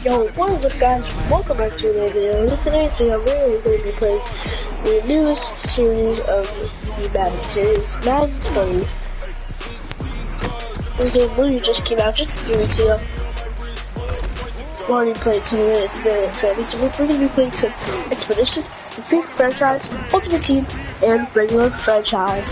Yo, what is up guys? Welcome back to another video. In today's video, we're going to be playing the newest series of the Madden series, Madden 20. This game literally just came out just a few weeks ago. We already played some of it today, so we're going to be playing some Expedition, the Big Franchise, Ultimate Team, and regular franchise.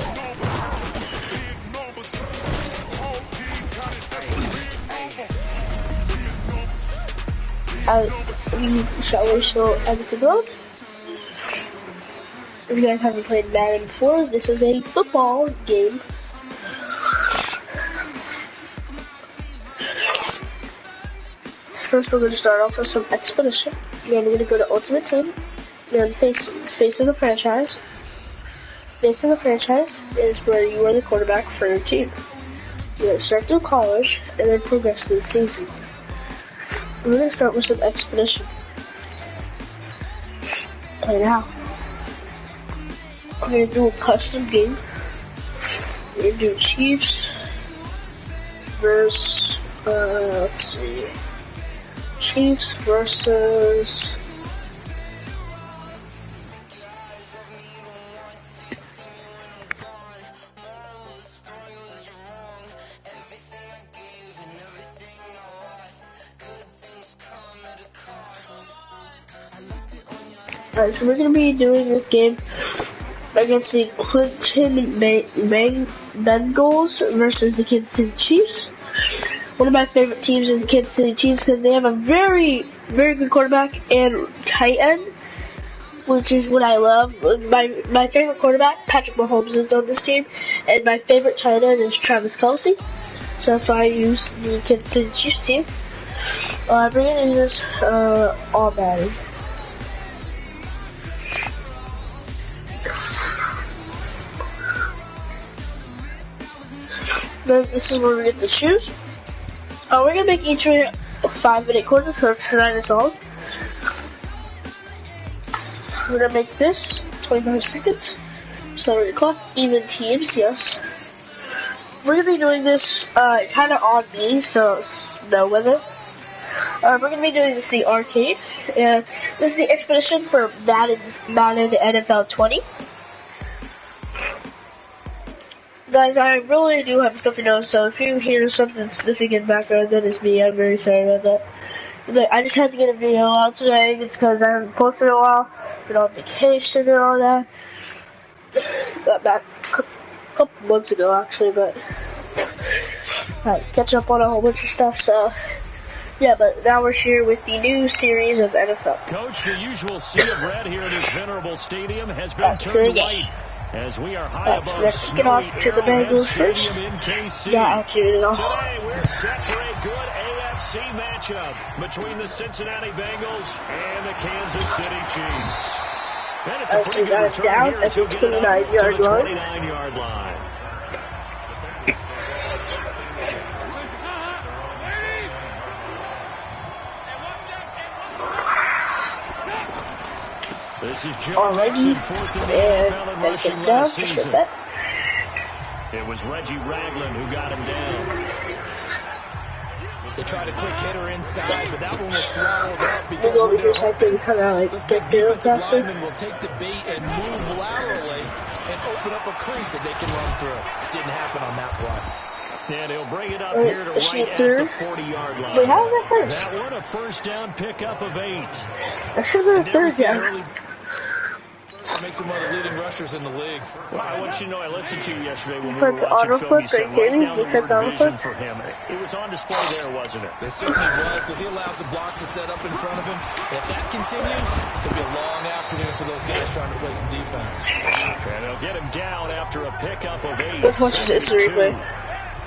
Shall we show everything else? If you guys haven't played Madden before, this is a football game. First, we're going to start off with some Expedition. Then we're going to go to Ultimate Team. Then facing the franchise. Facing the franchise is where you are the quarterback for your team. You're going to start through college and then progress through the season. We're going to start with some Expedition. Okay, now we're going to do a custom game. We're going to do Chiefs versus, let's see, Chiefs versus Alright, so we're going to be doing this game against the Clinton Bengals versus the Kansas City Chiefs. One of my favorite teams is the Kansas City Chiefs because they have a very, very good quarterback and tight end, which is what I love. My favorite quarterback, Patrick Mahomes, is on this team, and my favorite tight end is Travis Kelce. So if I use the Kansas City Chiefs team, we're going to use all Madden. Then this is where we get to choose. We're gonna make each one a 5-minute quarter, so tonight is all. We're gonna make this 25 seconds. So the clock, even teams, yes. We're gonna be doing this kind of on me, so it's no weather. We're gonna be doing this in the arcade, and this is the Expedition for Madden NFL 20. Guys, I really do have stuff to know, so if you hear something sniffing in the background, that is me. I'm very sorry about that. But I just had to get a video out today because I haven't posted in a while. Been on vacation and all that. Got back a couple months ago, actually, but catch up on a whole bunch of stuff, so yeah, but now we're here with the new series of NFL. Coach, the usual sea of red here at his venerable stadium has been turned white. As we are high above let's get off to the Bengals first. Yeah, actually, today we're set for a good AFC matchup between the Cincinnati Bengals and the Kansas City Chiefs. And it's a pretty good return down here as he'll get it up to the 29-yard line. This is Joe Mixon, fourth in the NFL in rushing last season. It was Reggie Ragland who got him down. They tried a quick hitter inside, but that one was swallowed up because we'll go over here kind of like get defensive lineman will take the bait and move laterally and open up a crease that they can run through. Didn't happen on that play. And he'll bring it up here to right at the 40-yard line. Wait, how was that first? That one a first down pickup of 8. That should have been a third down. Makes him one of the leading rushers in the league. Well, I want you to know, I listened to you yesterday when we were watching film. You said right down the word vision for him. It was on display there, wasn't it? It certainly was, because he allows the blocks to set up in front of him. If that continues, it'll be a long afternoon for those guys trying to play some defense. And they'll get him down after a pickup of 8. Let's watch this replay.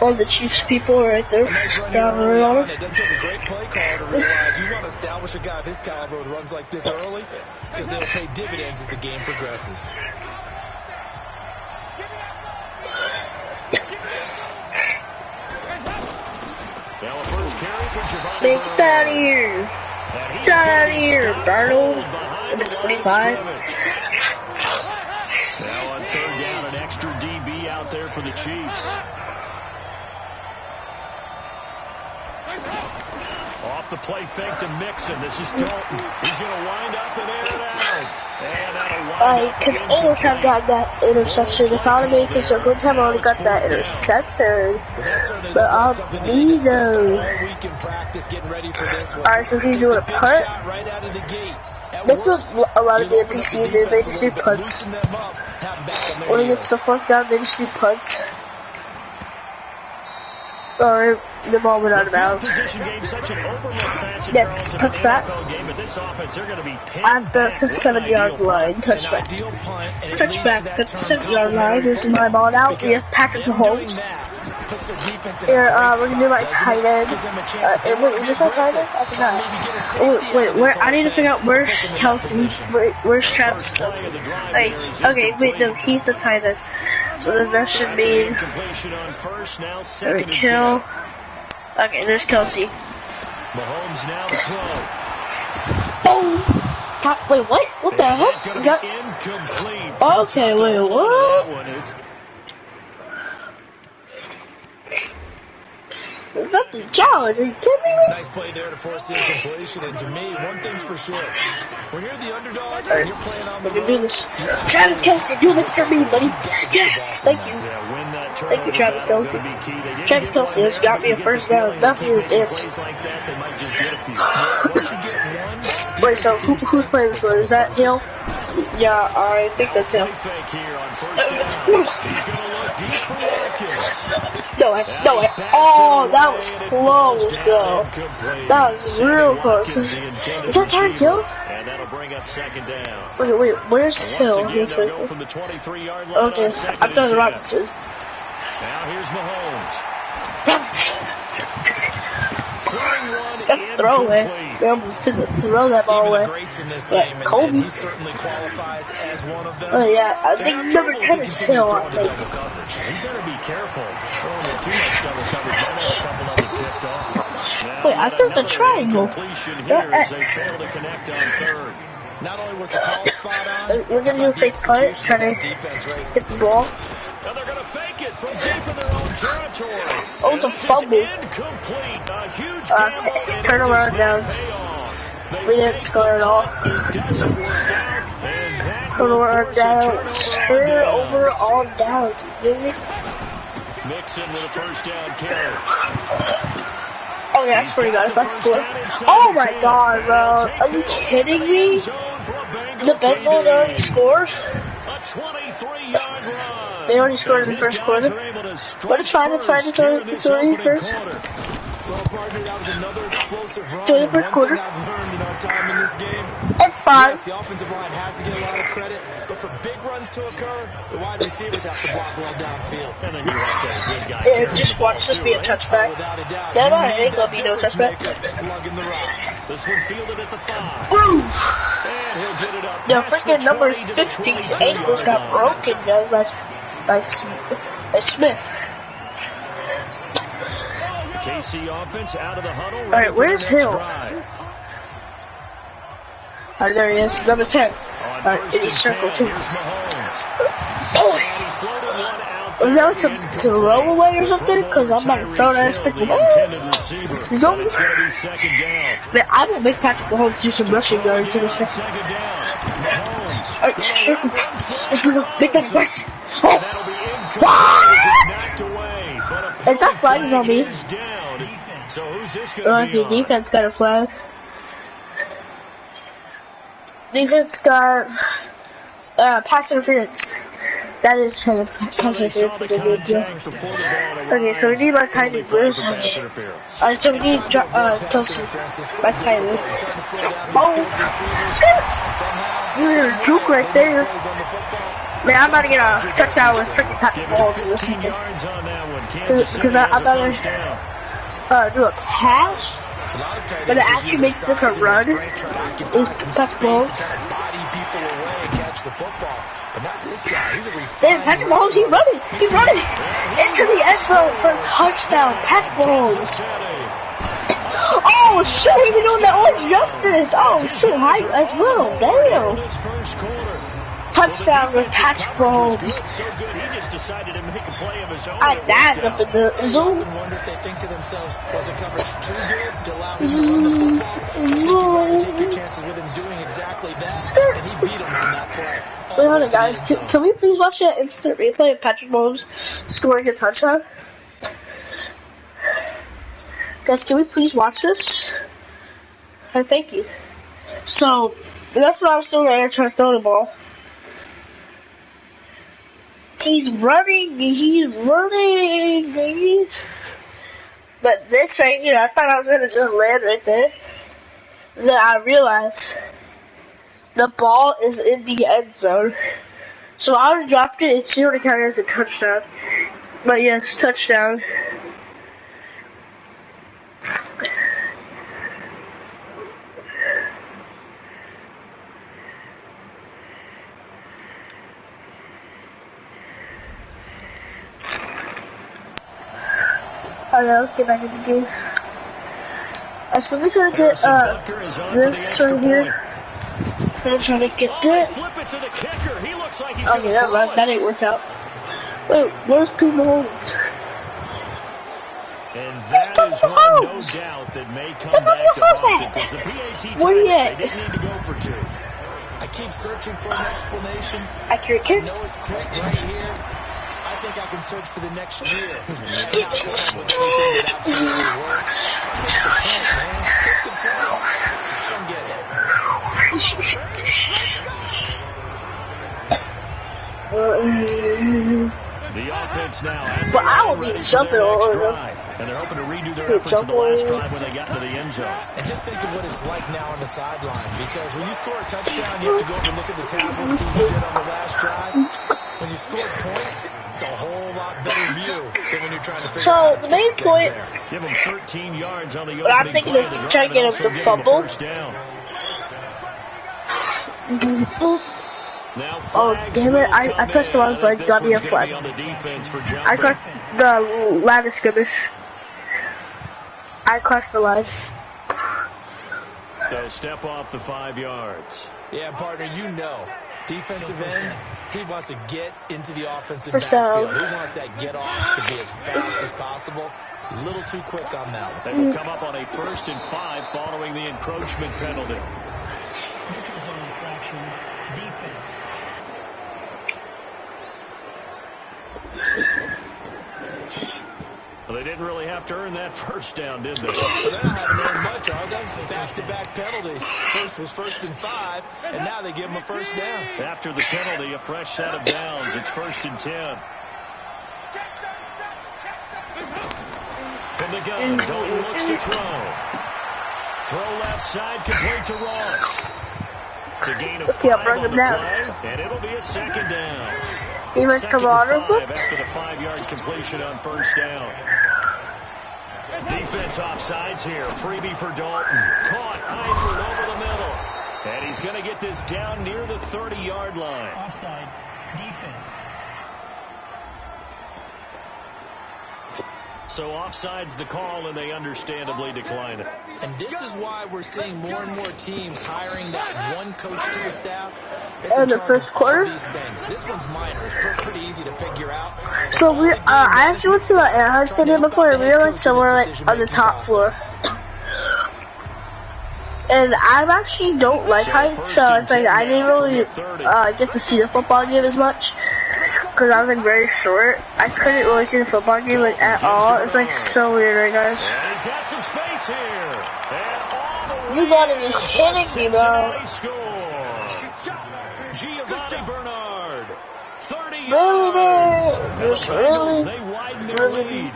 All the Chiefs people right there. Down the road. It doesn't take a great play call to realize you want to establish a guy of his caliber with runs like this early, because they'll pay dividends as the game progresses. Now a first carry for Javon. Get out of here. Get out of here, Darnold. Number 25. Now on third down, an extra DB out there for the Chiefs. Off the play fake to Mixon. This is Dalton. He's going to wind up and air it out. And that'll wind I could almost have gotten that interception. If I would have made it a good time, I would have got that interception. But I'll be those. Alright, so he's doing a punt. That's what a lot of the NPCs do. They just do punts. When it gets to 4th down, they just do punts. Or the ball went out of bounds. Yes, touchback. At the 7-yard line, touchback. Touchback at the 7-yard line. This is my ball now. We have Patrick Mahomes. Here, we're gonna do my tight end. Wait, is this my tight end? I forgot. Wait, where? I need to figure out where's Kelsey. Where's Travis Kelsey? Okay, wait, no, he's the tight end. So then that should mean kill. Okay, there's Kelsey. Mahomes now to throw. Oh! Wait, what? What the heck? Is that incomplete? Okay, wait, what? That's a challenge. Are you kidding me? Nice play there to force the incompletion. And to me, one thing's for sure. When you're the underdogs and you're playing on the road, do this. Travis Kelsey, do this for me, buddy. Yes, thank you. Thank you, Travis Kelsey. Travis Kelsey has got me a first down. Nothing is this. Wait, so who's playing this one? Is that Hill? Yeah, I think that's him. No way. Oh, that was close, though. That was real close. Is that Tyreek Hill? And that'll bring up 2nd down. Wait, where's Hill? Okay, from the 23-yard line. Okay, I'm done Robinson. Now here's Mahomes. Let's throw it. I'm gonna throw that ball away. Yeah, Kobe. He certainly qualifies as one of them. Oh yeah, I think number 10 is Hill, I think. He better be careful. Throwing it too much double coverage. Might have a couple of them picked off. Wait, I thought the triangle. They fail to connect on 3rd. Not only was the call spot on, we're gonna do a fake punt, trying to hit the ball. Now they're gonna fake it from deep in their own territory. Oh, it's a fumble. Incomplete. A huge turnaround downs. We didn't score at all. Turnaround downs. Turnover on downs. Mixon with a first down carry. Oh yeah, that's pretty good. If I score. Oh my god, bro. Are you kidding me? The Bengals already scored? A 23-yard run. They already scored in the first quarter. But it's fine, it's already first. Well, partner, that was another explosive run. To the first quarter. I've learned in our time in this game. It's fine. Yes, the offensive line has to get a lot of credit, but for big runs to occur, the wide receivers have to block well downfield. And then you have to have a good guy. Yeah, just watch this be a touchback. No, I think there'll be no touchback. This one fielded at the 5. Boom! And he'll get it up. The freaking number 50's ankles got broken, guys. By Smith. KC offense out of the huddle. Alright, where's Hill? Alright, there he is. Number 10. Alright, in his circle, too. Oh! Was that some throwaway or something? Because I'm about to throw that as Man, I will make Patrick Mahomes do some rushing yards in a second. Alright, make that rush. Oh! What? Is that flags on me? The defense got a flag. Defense got pass interference. That is kind of pass interference. Okay, so we need my tight end. Where's Alright, so we need Kelsey. My tight end. Oh! You did a juke right there. Man, I'm about to get a touchdown with freaking Patrick Mahomes this season. Because I'm about to do a pass, but it actually makes this a run. It's Patrick Mahomes. Damn, Patrick Mahomes, he's running. He's running into the end zone for a touchdown. Patrick Mahomes. Oh, shit, he's been doing that on justice. Oh, shit, high as well. Damn. touchdown with Patrick Mahomes. So good, he just decided to make a play of his own. I died up in the zone. I wonder if they think to themselves, was the coverage too good to allow him to run the football? I think you want to take your chances with him doing exactly that, and he beat him on that play. Wait a minute, guys. Can we please watch that instant replay of Patrick Mahomes scoring a touchdown? Guys, can we please watch this? Thank you. So, that's what I was doing there, trying to throw the ball. He's running. But this right here, I thought I was going to just land right there. And then I realized the ball is in the end zone. So I would have dropped it and still would have counted as a touchdown. But yes, touchdown. Alright, let's get back in the game. I was probably trying to get this right here. I'm trying to get that. Okay, that didn't work out. Wait, where's Pete Mahomes? And that is one, no doubt, that may come back to haunt it, because the PAT time, they didn't need to go for two. I keep searching for an explanation. Accurate kick. I know it's quick right here. I think I can search for the next year. And not come up with anything that absolutely works. Kick the point, man. Kick the point. I don't get it. The offense now. But I will be jumping all over them. And they're hoping to redo their efforts in the last drive when they got into the end zone. And just think of what it's like now on the sideline. Because when you score a touchdown, you have to go over and look at the tablet and see what you did on the last drive. When you score points, it's a whole lot better view than when you're trying to figure out. So the main point, give them 13 yards on the what I'm thinking is to try to get him to fumble. Oh damn it! I pressed the wrong button. Got me a flag. I crossed the line of scrimmage. I crossed the line. So step off the 5 yards. Yeah, partner, you know. Defensive end, he wants to get into the offensive First backfield. down. He wants that get off to be as fast as possible. A little too quick on that one. They will come up on a 1st and 5 following the encroachment penalty. Neutral zone infraction, defense. Well, they didn't really have to earn that first down, did they? Well, they're not having to earn much, are they? Back-to-back penalties. First was 1st and 5, and now they give them a first down. After the penalty, a fresh set of downs. It's 1st and 10. From the gun, Dalton looks to throw. Throw left side, complete to Ross. It's a gain of 5 on the play, and it'll be a 2nd down. He must come on after the 5-yard completion on 1st down. Defense offsides here. Freebie for Dalton. Caught Eifert over the middle. And he's going to get this down near the 30-yard line. Offside. Defense. So offside's the call, and they understandably decline it. And this is why we're seeing more and more teams hiring that one coach to the staff. In the first quarter. These things. This one's minor. It's pretty easy to figure out. So I actually went to the Anaheim Stadium before, and we were like somewhere like on the top floor. And I actually don't like heights, so it's like I didn't really get to see the football game as much. Because I was like very short. I couldn't really see the football game like at all. It's like so weird, right guys? And he's got some space here. And all the way You gotta be kidding me, bro. Giovanni Bernard, 30 Really? Really? They widen their lead.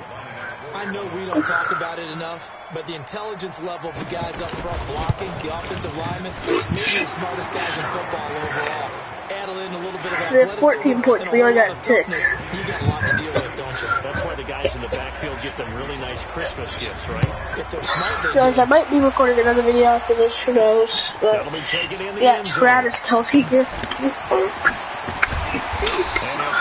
I know we don't talk about it enough, but the intelligence level of the guys up front blocking, the offensive linemen, maybe the smartest guys in football overall. Add in a little bit of We have 14 points. We only got 6. You got a lot to deal with, don't you? That's why the guys in the backfield get them really nice Christmas gifts, right? If they're smart, they Guys, I might be recording another video after this. Who knows? But That'll be taken in the yeah, end zone. Travis Kelce gift. And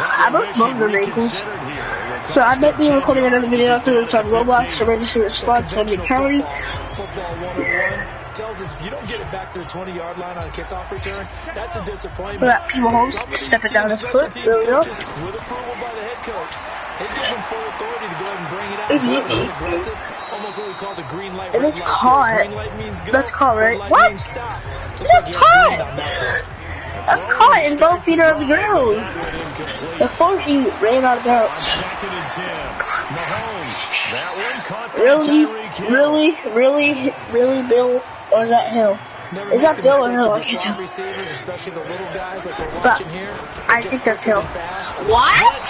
I don't love the Bengals. reconsidered here. It will So I might be recording another video after this on Roblox, so ready to respond to the county. Football 101 tells us if you don't get it back to the 20-yard line on a kickoff return, that's a disappointment. We got Mahomes stepping down his foot. There we go. With approval by the head coach, they give him full authority to go ahead and bring it out. It's aggressive, almost what we call the green light. And it's caught. Green light means go. That's caught, right? Light What? means stop. That's caught. That's caught, and both feet are on the ground. Before he ran out of bounds. Really, Bill? Or is that Hill? Is that Bill or Hill? Receivers, especially the little guys like we're But watching here. I think that's Hill. What?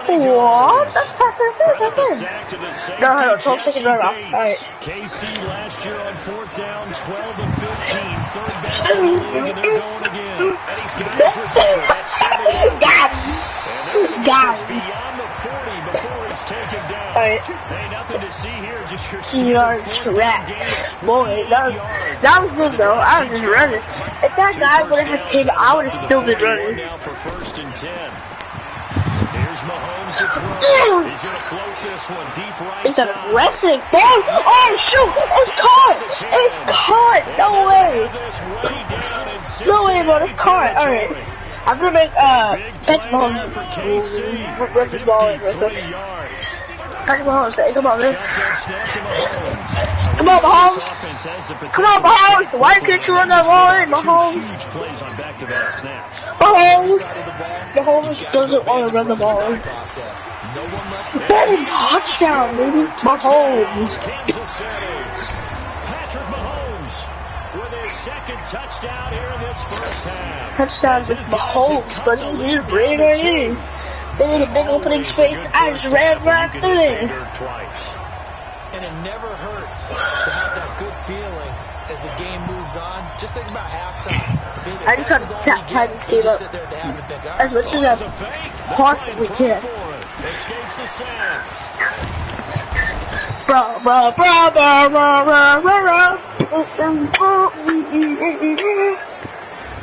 What? That's past interference right there. No, hold on, 12 seconds right off. Alright. KC last year on 4th down, 12 and 15, third best in the league, and they're going again. And he's got his receiver. That's Got him. Got him. beyond the 40 before it's taken down. Alright. Hey, nothing to see here, just your 2 yards correct. Boy, that was good though. I was just running. If that guy would have hit, I would have still been running. Now for 1st and 10. Here's Mahomes to throw. He's going to float this one deep right It's an side. aggressive ball. Oh shoot! It's caught! It's caught! No way! No way, bro! It's caught. All right. I'm gonna make Patrick Mahomes rip this ball in real quick. Patrick Mahomes, hey, come on, man. Come on, Mahomes. Come on, Mahomes. Why can't you run that ball in, Mahomes? Mahomes doesn't want to run the ball in. Boom! Touchdown, baby. Mahomes. Patrick Mahomes with his second touchdown here in this first half. Touchdown with Mahomes, but he just ran right in. They made a big opening space. I just ran right through there. And it never hurts to have that good feeling as the game moves on. Just think about halftime. I just got to tie this game up as much as I possibly can. Escapes the sack. Bro.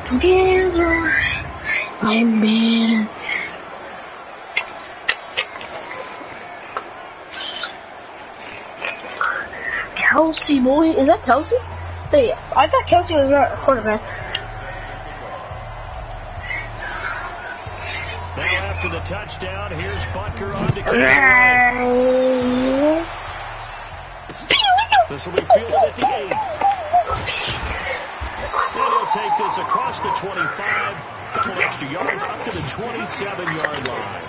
Together, I'm better. Kelsey, boy. Is that Kelsey? Hey, I thought Kelsey was our quarterback. Now after the touchdown, here's Butker on to this will be fielded at the 8. And he'll take this across the 25, couple extra yards up to the 27-yard line.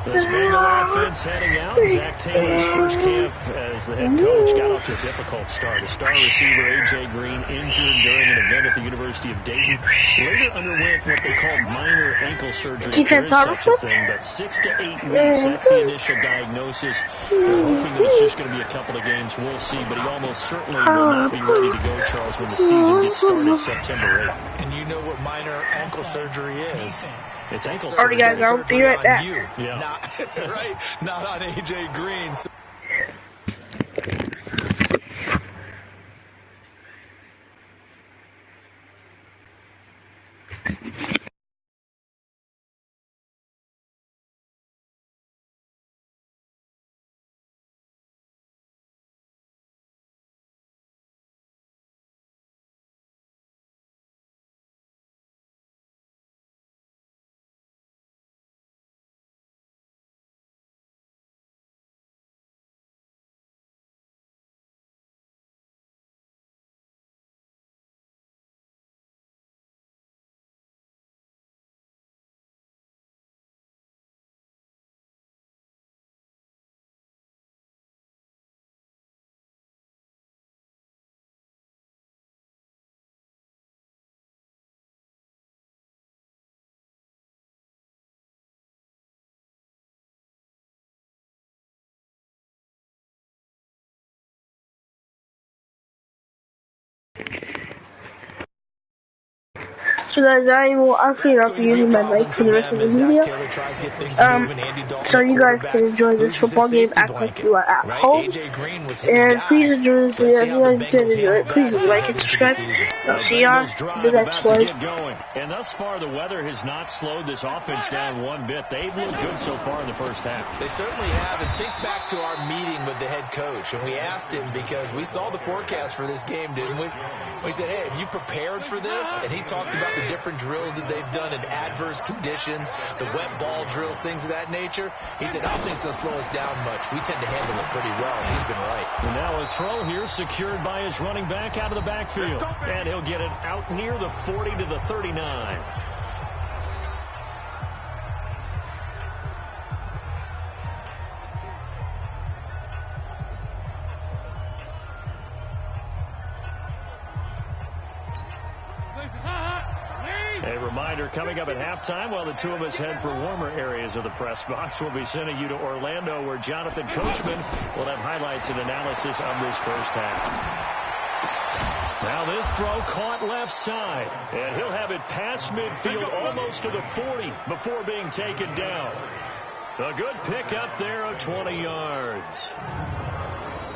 This Bengal offense heading out. Zach Taylor's first camp as the head coach got off to a difficult start. His star receiver, A.J. Green, injured during an event at the University of Dayton. Later underwent what they called minor ankle surgery. There is such a thing, but 6 to 8 weeks, that's the initial diagnosis. They're hoping that it's just going to be a couple of games. We'll see, but he almost certainly will not be ready to go, Charles, when the season gets started September 8th. And you know what minor ankle surgery is. It's ankle Alright, surgery. guys, I'll be right back. Yeah. Not on A.J. Green. So guys, I'll clean up using my mic for the rest of the video. So you guys can enjoy this football game, act like you are at home. And please enjoy this video. If you guys did enjoy it, please like and subscribe. I'll see y'all in the next one. And thus far, the weather has not slowed this offense down one bit. They've looked good so far in the first half. They certainly have. And think back to our meeting with the head coach. And we asked him, because we saw the forecast for this game, didn't we? We said, hey, have you prepared for this? And he talked about the different drills that they've done in adverse conditions, the wet ball drills, things of that nature. He said, I don't think it's going to slow us down much. We tend to handle it pretty well. He's been right. And now a throw here secured by his running back out of the backfield. And he'll get it out near the 40 to the 39. A reminder, coming up at halftime, while the two of us head for warmer areas of the press box, we'll be sending you to Orlando, where Jonathan Coachman will have highlights and analysis on this first half. Now this throw caught left side, and he'll have it past midfield almost to the 40 before being taken down. A good pickup there of 20 yards.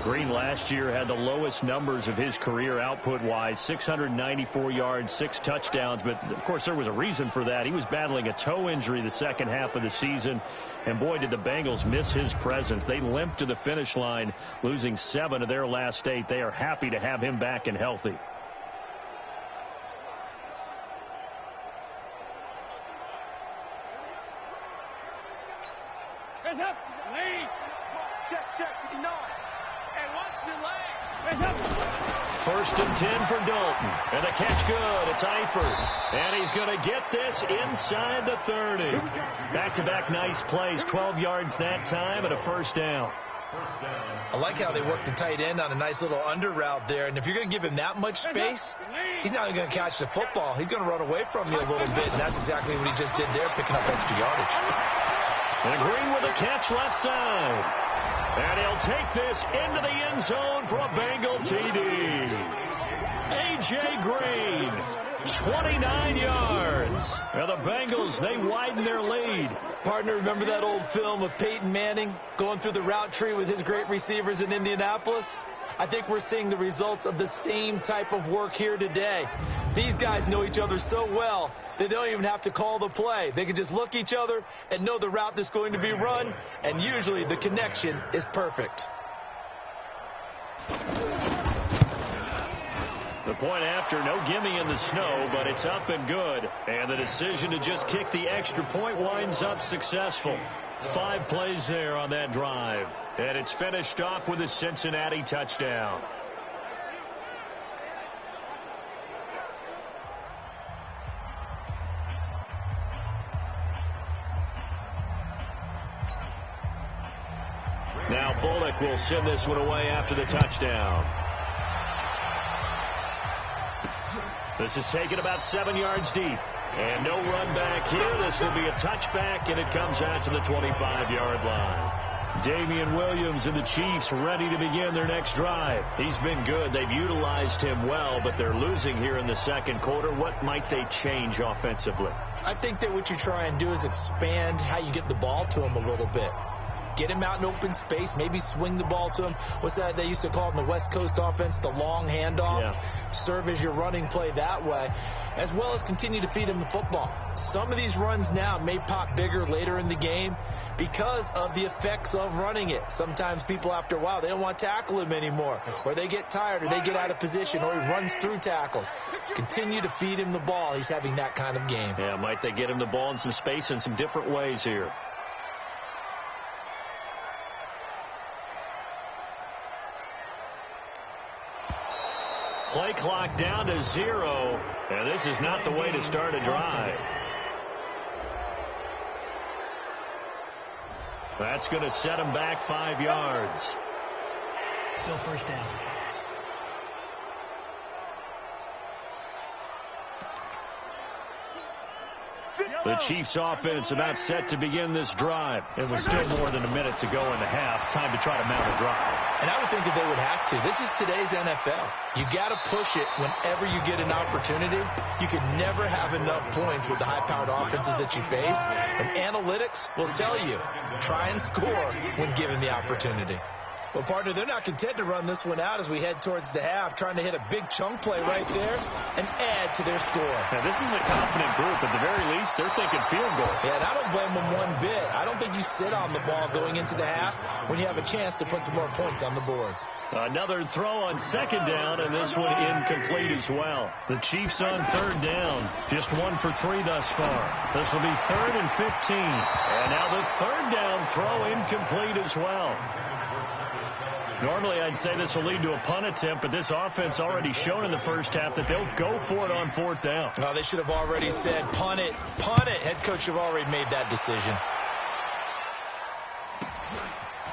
Green last year had the lowest numbers of his career output-wise, 694 yards, 6 touchdowns. But, of course, there was a reason for that. He was battling a toe injury the second half of the season. And, boy, did the Bengals miss his presence. They limped to the finish line, losing 7 of their last 8. They are happy to have him back and healthy. First and 10 for Dalton. And the catch good. It's Eifert. And he's going to get this inside the 30. Back-to-back nice plays. 12 yards that time and a first down. I like how they work the tight end on a nice little under route there. And if you're going to give him that much space, he's not going to catch the football. He's going to run away from you a little bit. And that's exactly what he just did there, picking up extra yardage. And Green with a catch left side. And he'll take this into the end zone for a Bengal TD. A.J. Green, 29 yards. And the Bengals, they widen their lead. Partner, remember that old film of Peyton Manning going through the route tree with his great receivers in Indianapolis? I think we're seeing the results of the same type of work here today. These guys know each other so well, they don't even have to call the play. They can just look each other and know the route that's going to be run, and usually the connection is perfect. The point after, no gimme in the snow, but it's up and good. And the decision to just kick the extra point winds up successful. 5 plays there on that drive. And it's finished off with a Cincinnati touchdown. Now Bullock will send this one away after the touchdown. This is taken about 7 yards deep. And no run back here. This will be a touchback, and it comes out to the 25-yard line. Damian Williams and the Chiefs ready to begin their next drive. He's been good. They've utilized him well, but they're losing here in the second quarter. What might they change offensively? I think that what you try and do is expand how you get the ball to him a little bit. Get him out in open space, maybe swing the ball to him. What's that they used to call it in the West Coast offense, the long handoff? Yeah. Serve as your running play that way, as well as continue to feed him the football. Some of these runs now may pop bigger later in the game because of the effects of running it. Sometimes people, after a while, they don't want to tackle him anymore, or they get tired, or they get out of position, or he runs through tackles. Continue to feed him the ball. He's having that kind of game. Yeah, might they get him the ball in some space in some different ways here? Play clock down to 0, and this is not the way to start a drive. That's going to set him back 5 yards. Still first down. The Chiefs offense about set to begin this drive. It was still more than a minute to go in the half. Time to try to mount a drive. And I would think that they would have to. This is today's NFL. You got to push it whenever you get an opportunity. You can never have enough points with the high-powered offenses that you face. And analytics will tell you, try and score when given the opportunity. Well, partner, they're not content to run this one out as we head towards the half, trying to hit a big chunk play right there and add to their score. Now, this is a confident group. At the very least, they're thinking field goal. Yeah, and I don't blame them one bit. I don't think you sit on the ball going into the half when you have a chance to put some more points on the board. Another throw on second down, and this one incomplete as well. The Chiefs on third down, just 1 for 3 thus far. This will be 3rd and 15. And now the third down throw incomplete as well. Normally, I'd say this will lead to a punt attempt, but this offense already shown in the first half that they'll go for it on 4th down. Well, they should have already said, punt it, punt it. Head coach should have already made that decision.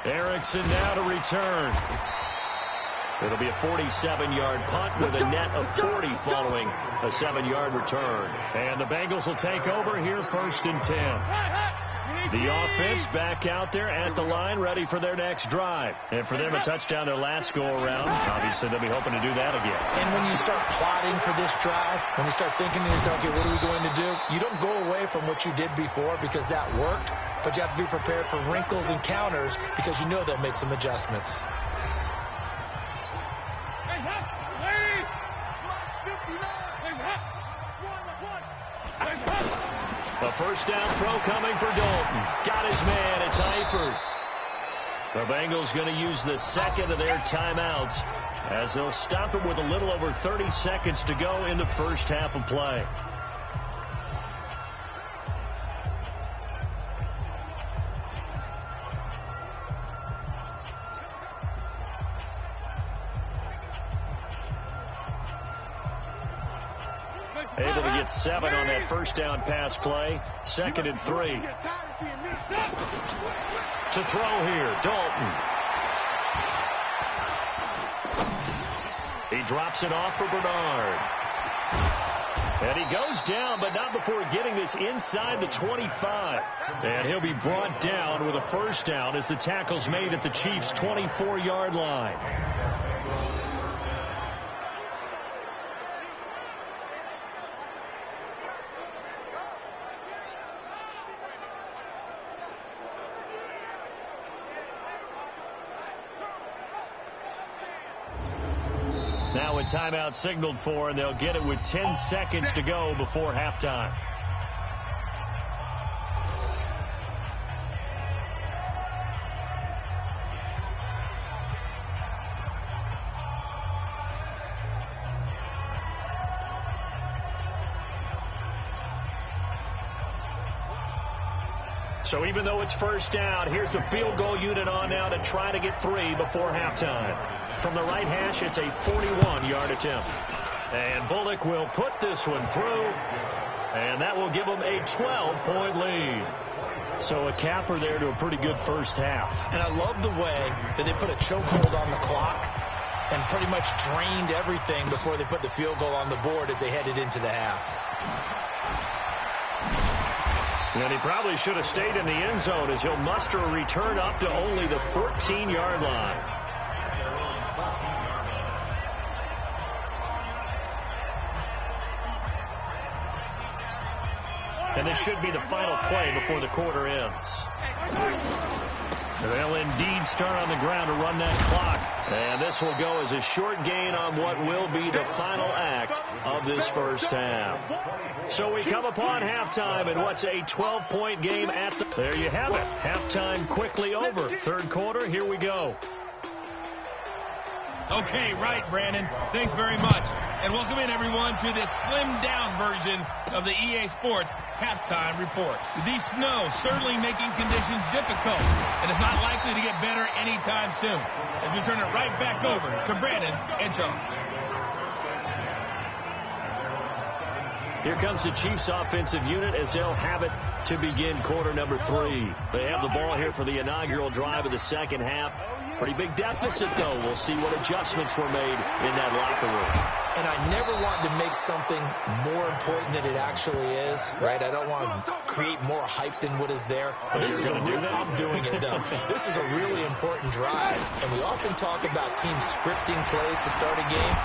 Erickson now to return. It'll be a 47-yard punt with a net of 40 following a 7-yard return. And the Bengals will take over here 1st and 10. The offense back out there at the line, ready for their next drive. And for them, a touchdown their last go-around. Obviously, they'll be hoping to do that again. And when you start plotting for this drive, when you start thinking to yourself, okay, what are we going to do? You don't go away from what you did before because that worked, but you have to be prepared for wrinkles and counters because you know they'll make some adjustments. The first down throw coming for Dalton. Got his man. It's Eifert. The Bengals going to use the second of their timeouts as they'll stop it with a little over 30 seconds to go in the first half of play. Able to get 7 on that first down pass play. 2nd and 3. To throw here, Dalton. He drops it off for Bernard. And he goes down, but not before getting this inside the 25. And he'll be brought down with a first down as the tackle's made at the Chiefs' 24-yard line. Now a timeout signaled for, and they'll get it with 10 seconds to go before halftime. So even though it's first down, here's the field goal unit on now to try to get 3 before halftime. From the right hash, it's a 41-yard attempt. And Bullock will put this one through, and that will give them a 12-point lead. So a capper there to a pretty good first half. And I love the way that they put a chokehold on the clock and pretty much drained everything before they put the field goal on the board as they headed into the half. And he probably should have stayed in the end zone as he'll muster a return up to only the 14-yard line. And this should be the final play before the quarter ends. They'll indeed start on the ground to run that clock. And this will go as a short gain on what will be the final act of this first half. So we come upon halftime in what's a 12-point game at the... There you have it. Halftime quickly over. Third quarter, here we go. Okay, right, Brandon. Thanks very much. And welcome in, everyone, to this slimmed-down version of the EA Sports Halftime Report. The snow certainly making conditions difficult, and it's not likely to get better anytime soon. As we turn it right back over to Brandon and Charles. Here comes the Chiefs offensive unit as they'll have it to begin quarter number 3. They have the ball here for the inaugural drive of the second half. Pretty big deficit, though. We'll see what adjustments were made in that locker room. And I never want to make something more important than it actually is, right? I don't want to create more hype than what is there. But this is I'm doing it, though. This is a really important drive. And we often talk about teams scripting plays to start a game.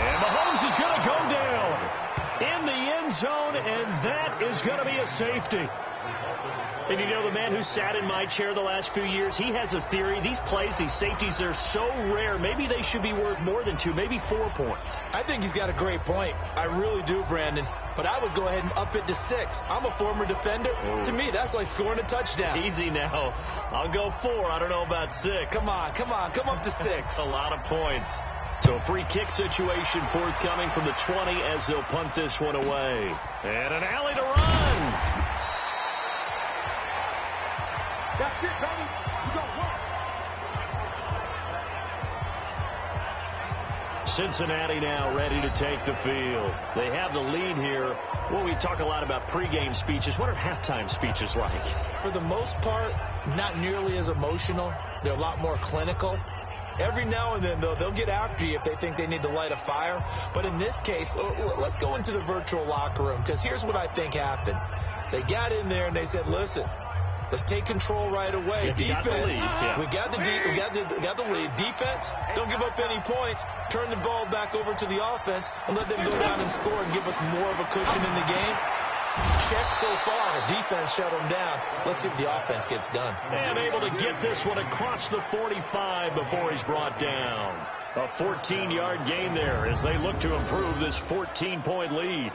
And Mahomes is going to go down in the end zone, and that is going to be a safety. And you know, the man who sat in my chair the last few years, he has a theory. These plays, these safeties, they're so rare. Maybe they should be worth more than 2, maybe 4 points. I think he's got a great point. I really do, Brandon. But I would go ahead and up it to 6. I'm a former defender. Oh. To me, that's like scoring a touchdown. Easy now. I'll go 4. I don't know about 6. Come on. Come up to 6. A lot of points. So a free kick situation forthcoming from the 20 as they'll punt this one away. And an alley to run. That's it, baby. You got one. Cincinnati now ready to take the field. They have the lead here. Well, we talk a lot about pregame speeches. What are halftime speeches like? For the most part, not nearly as emotional. They're a lot more clinical. Every now and then, though, they'll get after you if they think they need to light a fire. But in this case, let's go into the virtual locker room, because here's what I think happened. They got in there and they said, listen, let's take control right away. Defense, we got the lead. Defense, don't give up any points. Turn the ball back over to the offense and let them go down and score and give us more of a cushion in the game. Check so far. Defense shut them down. Let's see if the offense gets done. And able to get this one across the 45 before he's brought down. A 14-yard gain there as they look to improve this 14-point lead.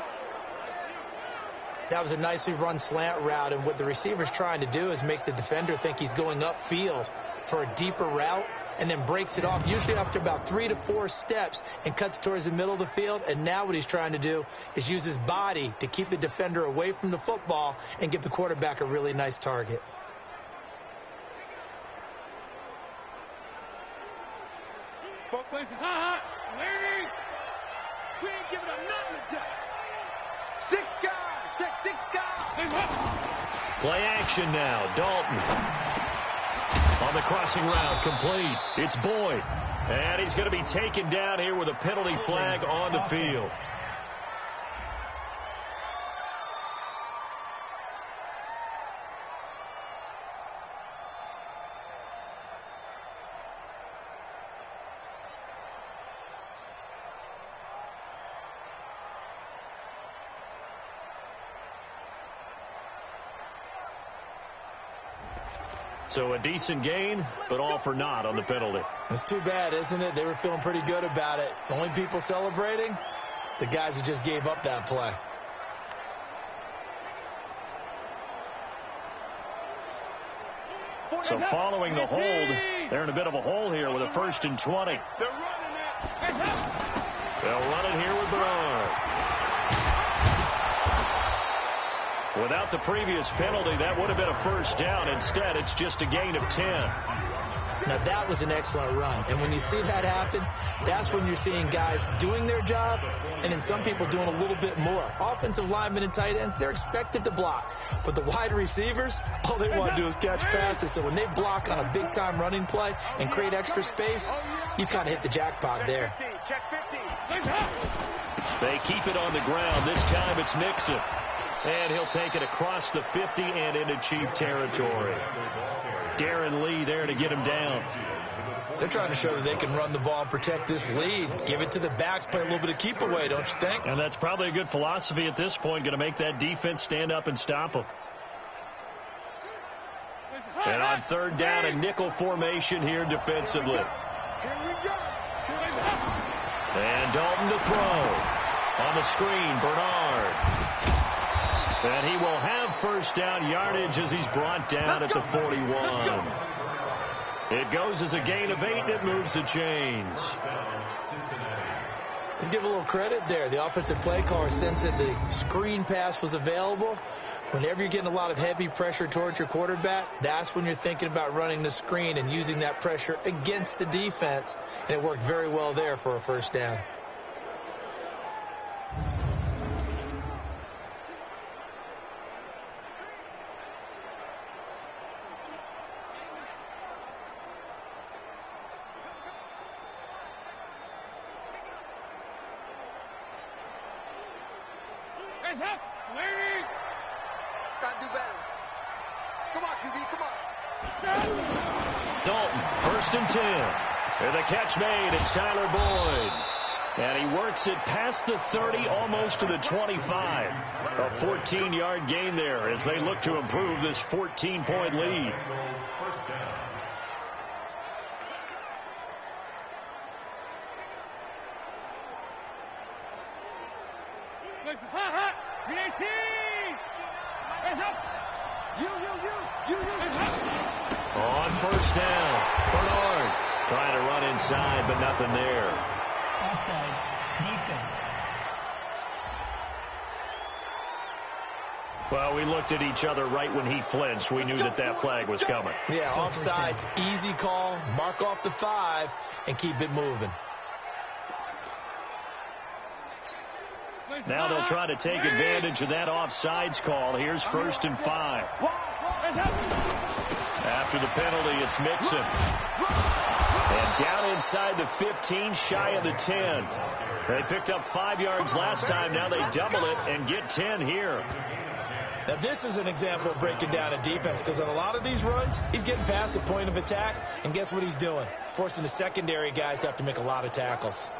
That was a nicely run slant route, and what the receiver's trying to do is make the defender think he's going upfield for a deeper route, and then breaks it off, usually after about 3 to 4 steps, and cuts towards the middle of the field. And now what he's trying to do is use his body to keep the defender away from the football and give the quarterback a really nice target. Both places. Larry! We ain't giving up nothing today. 6 guys. Check 6 guys. Play action now. Dalton. On the crossing route, complete. It's Boyd. And he's going to be taken down here with a penalty flag on the field. So a decent gain, but all for naught on the penalty. It's too bad, isn't it? They were feeling pretty good about it. The only people celebrating, the guys who just gave up that play. So following the hold, they're in a bit of a hole here with a 1st and 20. They'll run it here with Bernard. Without the previous penalty, that would have been a 1st down. Instead, it's just a gain of 10. Now, that was an excellent run. And when you see that happen, that's when you're seeing guys doing their job, and then some people doing a little bit more. Offensive linemen and tight ends, they're expected to block. But the wide receivers, all they want to do is catch passes. So when they block on a big-time running play and create extra space, you kind of hit the jackpot there. They keep it on the ground. This time it's Mixon. And he'll take it across the 50 and into Chief territory. Darren Lee there to get him down. They're trying to show that they can run the ball and protect this lead. Give it to the backs, play a little bit of keep away, don't you think? And that's probably a good philosophy at this point, going to make that defense stand up and stop them. And on 3rd down, a nickel formation here defensively. And Dalton to throw. On the screen, Bernard. And he will have 1st down yardage as he's brought down at the 41. It goes as a gain of 8, and it moves the chains. Let's give a little credit there. The offensive play caller sensed that the screen pass was available. Whenever you're getting a lot of heavy pressure towards your quarterback, that's when you're thinking about running the screen and using that pressure against the defense. And it worked very well there for a 1st down. Gotta do better. Come on, QB, come on. Dalton, 1st and 10. And the catch made. It's Tyler Boyd. And he works it past the 30, almost to the 25. A 14-yard gain there as they look to improve this 14-point lead. On 1st down, Bernard trying to run inside, but nothing there. Offside. Defense. Well, we looked at each other right when he flinched. We knew that that flag was coming. Yeah, offsides, easy call. Mark off the 5 and keep it moving. Now they'll try to take advantage of that offsides call. Here's 1st and 5. After the penalty, it's Mixon. And down inside the 15, shy of the 10. They picked up 5 yards last time. Now they double it and get 10 here. Now, this is an example of breaking down a defense, because on a lot of these runs, he's getting past the point of attack, and guess what he's doing? Forcing the secondary guys to have to make a lot of tackles.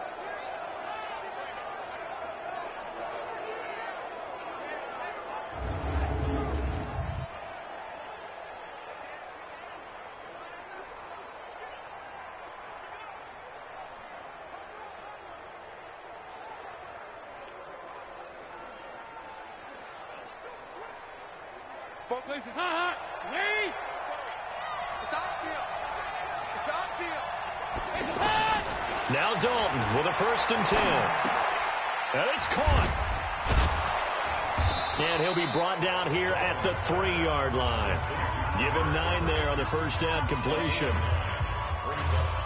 Now Dalton with a 1st and 10. And it's caught. And he'll be brought down here at the 3-yard line. Give him 9 there on the 1st down completion.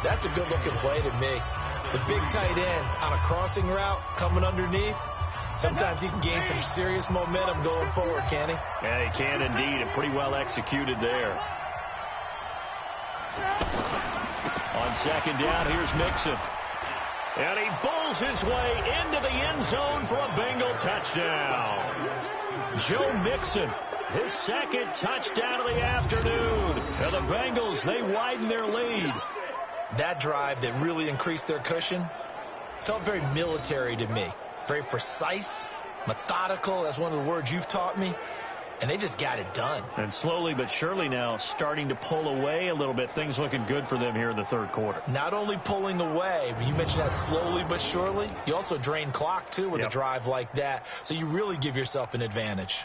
That's a good-looking play to me. The big tight end on a crossing route coming underneath. Sometimes he can gain some serious momentum going forward, can he? Yeah, he can indeed, and pretty well executed there. On 2nd down, here's Mixon. And he bowls his way into the end zone for a Bengal touchdown. Joe Mixon, his 2nd touchdown of the afternoon. And the Bengals, they widen their lead. That drive that really increased their cushion felt very military to me. Very precise, methodical. That's one of the words you've taught me. And they just got it done. And slowly but surely now starting to pull away a little bit. Things looking good for them here in the 3rd quarter. Not only pulling away, but you mentioned that slowly but surely. You also drain clock, too, with a drive like that. So you really give yourself an advantage.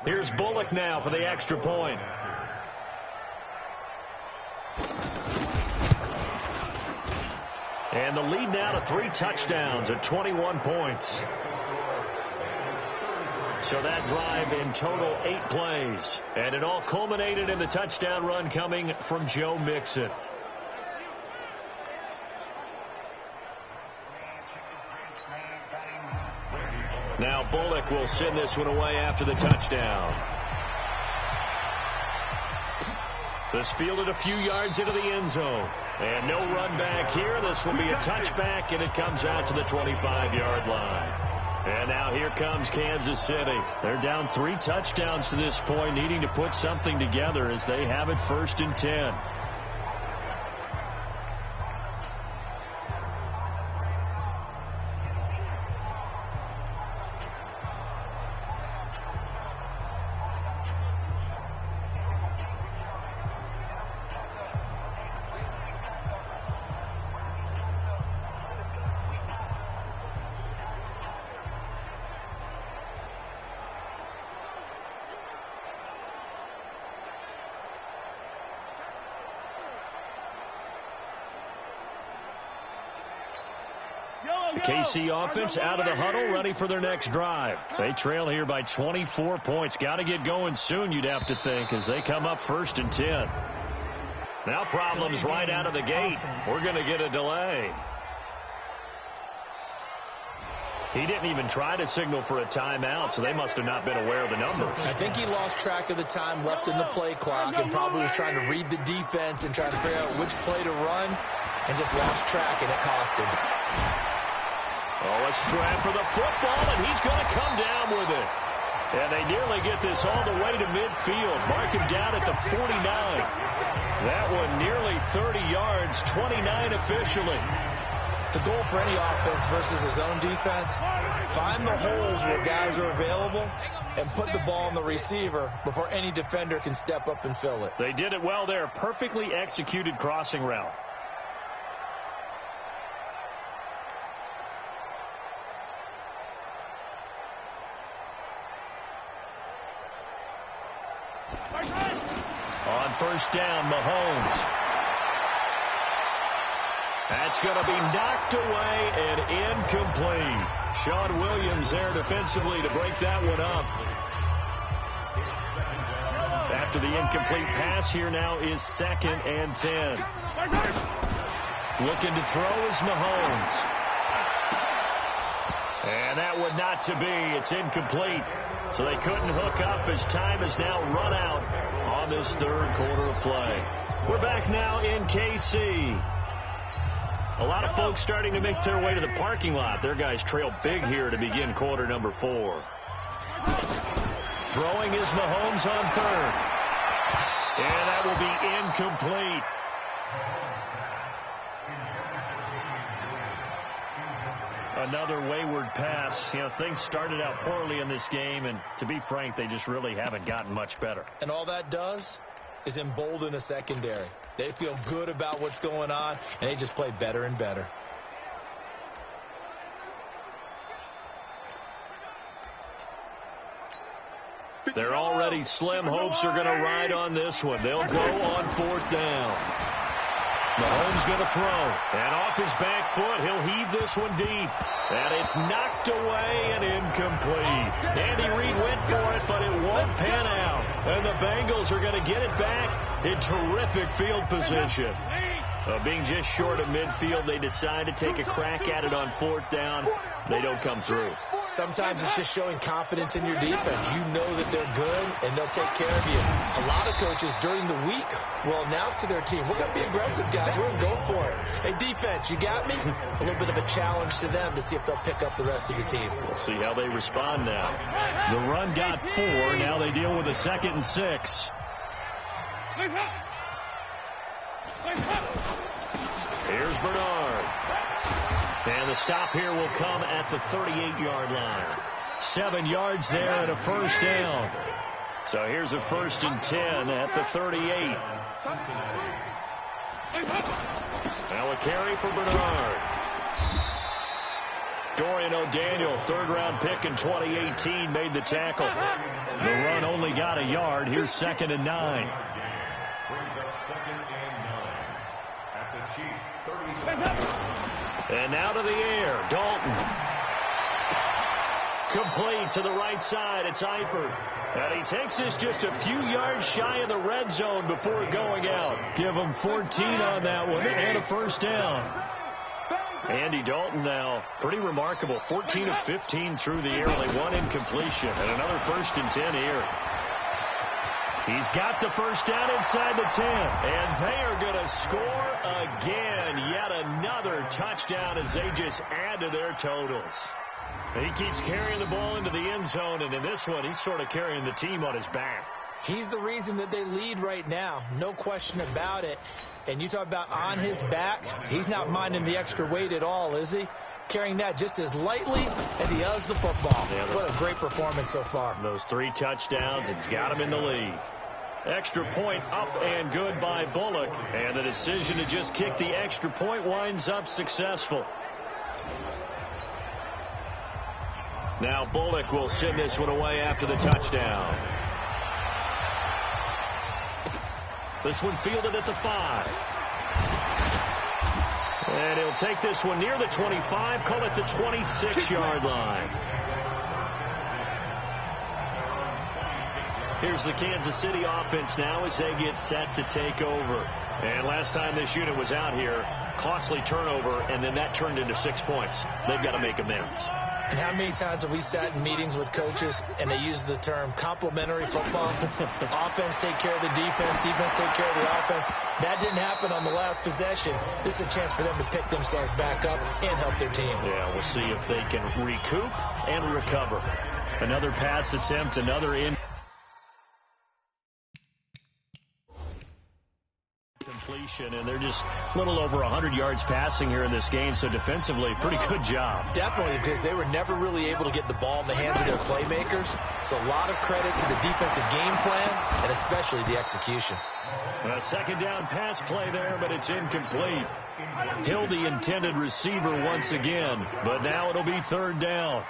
Here's Bullock now for the extra point. And the lead now to 3 touchdowns at 21 points. So that drive in total 8 plays. And it all culminated in the touchdown run coming from Joe Mixon. Now Bullock will send this one away after the touchdown. This fielded a few yards into the end zone. And no run back here. This will be a touchback, and it comes out to the 25-yard line. And now here comes Kansas City. They're down 3 touchdowns to this point, needing to put something together as they have it 1st and 10. The KC offense out of the huddle, ready for their next drive. They trail here by 24 points. Got to get going soon, you'd have to think, as they come up 1st and 10. Now problems right out of the gate. We're going to get a delay. He didn't even try to signal for a timeout, so they must have not been aware of the numbers. I think he lost track of the time left in the play clock and probably was trying to read the defense and trying to figure out which play to run. and just lost track, and it cost him. Oh, a scrap for the football, and he's going to come down with it. And they nearly get this all the way to midfield. Mark him down at the 49. That one nearly 30 yards, 29 officially. The goal for any offense versus his own defense, find the holes where guys are available and put the ball on the receiver before any defender can step up and fill it. They did it well there. Perfectly executed crossing route. On first down, Mahomes. That's going to be knocked away and incomplete. Sean Williams there defensively to break that one up. After the incomplete pass, here now is 2nd and 10. Looking to throw is Mahomes. And that one not to be. It's incomplete. So they couldn't hook up as time has now run out on this third quarter of play. We're back now in KC. A lot of folks starting to make their way to the parking lot. Their guys trail big here to begin quarter number 4. Throwing is Mahomes on third. And that will be incomplete. Another wayward pass. You know, things started out poorly in this game, and to be frank, they just really haven't gotten much better. And all that does is embolden a secondary. They feel good about what's going on, and they just play better and better. They're already slim hopes are going to ride on this one. They'll go on 4th down. Mahomes going to throw. And off his back foot, he'll heave this one deep. And it's knocked away and incomplete. Andy Reid went for it, but it won't pan out. And the Bengals are going to get it back in terrific field position. Being just short of midfield, they decide to take a crack at it on 4th down. They don't come through. Sometimes it's just showing confidence in your defense. You know that they're good, and they'll take care of you. A lot of coaches during the week will announce to their team, we're going to be aggressive, guys. We're going to go for it. Hey, defense, you got me? A little bit of a challenge to them to see if they'll pick up the rest of the team. We'll see how they respond now. The run got 4. Now they deal with a 2nd and 6. Here's Bernard. And the stop here will come at the 38-yard line. 7 yards there and a first down. So here's a 1st and 10 at the 38. Now a carry for Bernard. Dorian O'Daniel, 3rd-round pick in 2018, made the tackle. The run only got a yard. Here's 2nd and 9. Brings up 2nd and 9 at the Chiefs' 37. And now to the air, Dalton. Complete to the right side, it's Eifert. And he takes this just a few yards shy of the red zone before going out. Give him 14 on that one and a first down. Andy Dalton now, pretty remarkable, 14 of 15 through the air, only 1 incompletion, and another 1st and 10 here. He's got the first down inside the 10, and they are going to score again. Yet another touchdown as they just add to their totals. And he keeps carrying the ball into the end zone, and in this one, he's sort of carrying the team on his back. He's the reason that they lead right now, no question about it. And you talk about on his back, he's not minding the extra weight at all, is he? Carrying that just as lightly as he does the football. Yeah, what a great performance so far. Those 3 touchdowns, it's got him in the lead. Extra point up and good by Bullock. And the decision to just kick the extra point winds up successful. Now Bullock will send this one away after the touchdown. This one fielded at the 5. And he'll take this one near the 25, call it the 26-yard line. Here's the Kansas City offense now as they get set to take over. And last time this unit was out here, costly turnover, and then that turned into 6 points. They've got to make amends. And how many times have we sat in meetings with coaches and they use the term complementary football? Offense take care of the defense, defense take care of the offense. That didn't happen on the last possession. This is a chance for them to pick themselves back up and help their team. Yeah, we'll see if they can recoup and recover. Another pass attempt, another completion, and they're just a little over 100 yards passing here in this game, so defensively, pretty good job. Definitely, because they were never really able to get the ball in the hands of their playmakers, so a lot of credit to the defensive game plan, and especially the execution. A second down pass play there, but it's incomplete. Hill, the intended receiver once again, but now it'll be third down.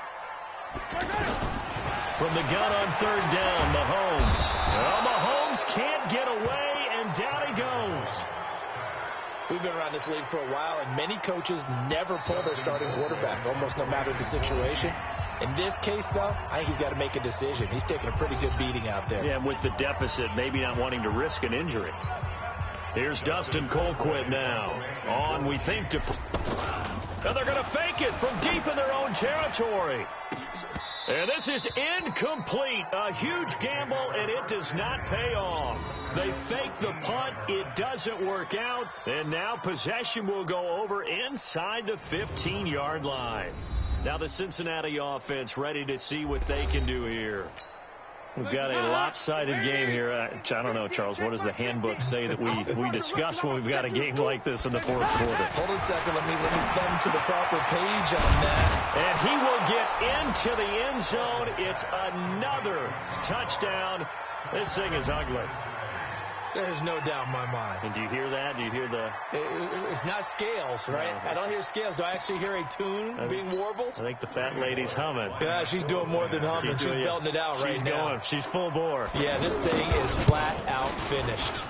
From the gun on third down, Mahomes. Well, Mahomes can't get away, and down he goes. We've been around this league for a while, and many coaches never pull their starting quarterback, almost no matter the situation. In this case, though, I think he's got to make a decision. He's taking a pretty good beating out there. Yeah, and with the deficit, maybe not wanting to risk an injury. Here's Dustin Colquitt now. On, we think, to... And they're going to fake it from deep in their own territory. And this is incomplete. A huge gamble, and it does not pay off. They fake the punt. It doesn't work out. And now possession will go over inside the 15-yard line. Now the Cincinnati offense ready to see what they can do here. We've got a lopsided game here. I don't know, Charles, what does the handbook say that we discuss when we've got a game like this in the fourth quarter? Hold on a second. Let me thumb to the proper page on that. And he will get into the end zone. It's another touchdown. This thing is ugly. There's no doubt in my mind. And do you hear that? Do you hear the... It's not scales, right? No. I don't hear scales. Do I actually hear a tune being warbled? I think the fat lady's humming. Yeah, she's doing more than humming. She's belting it out right now. She's full bore. Yeah, this thing is flat out finished.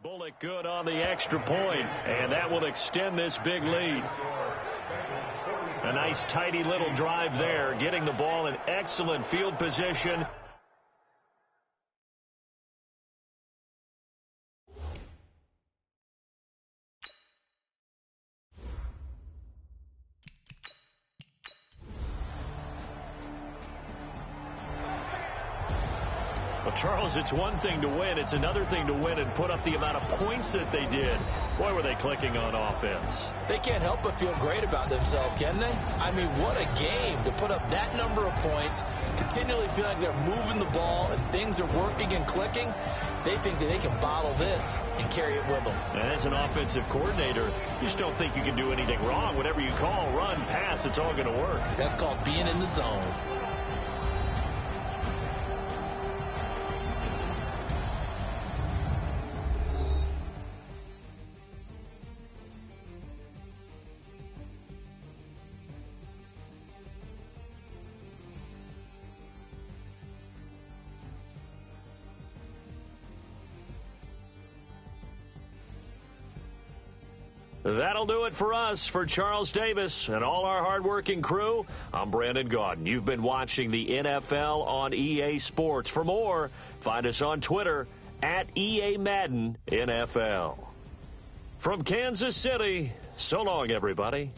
Bullock good on the extra point, and that will extend this big lead. A nice, tidy little drive there, getting the ball in excellent field position. Well, Charles, it's one thing to win. It's another thing to win and put up the amount of points that they did. Boy, were they clicking on offense. They can't help but feel great about themselves, can they? I mean, what a game to put up that number of points, continually feel like they're moving the ball and things are working and clicking. They think that they can bottle this and carry it with them. And as an offensive coordinator, you just don't think you can do anything wrong. Whatever you call, run, pass, it's all going to work. That's called being in the zone. That'll do it for us. For Charles Davis and all our hardworking crew, I'm Brandon Gaudin. You've been watching the NFL on EA Sports. For more, find us on Twitter at EA Madden NFL. From Kansas City, so long, everybody.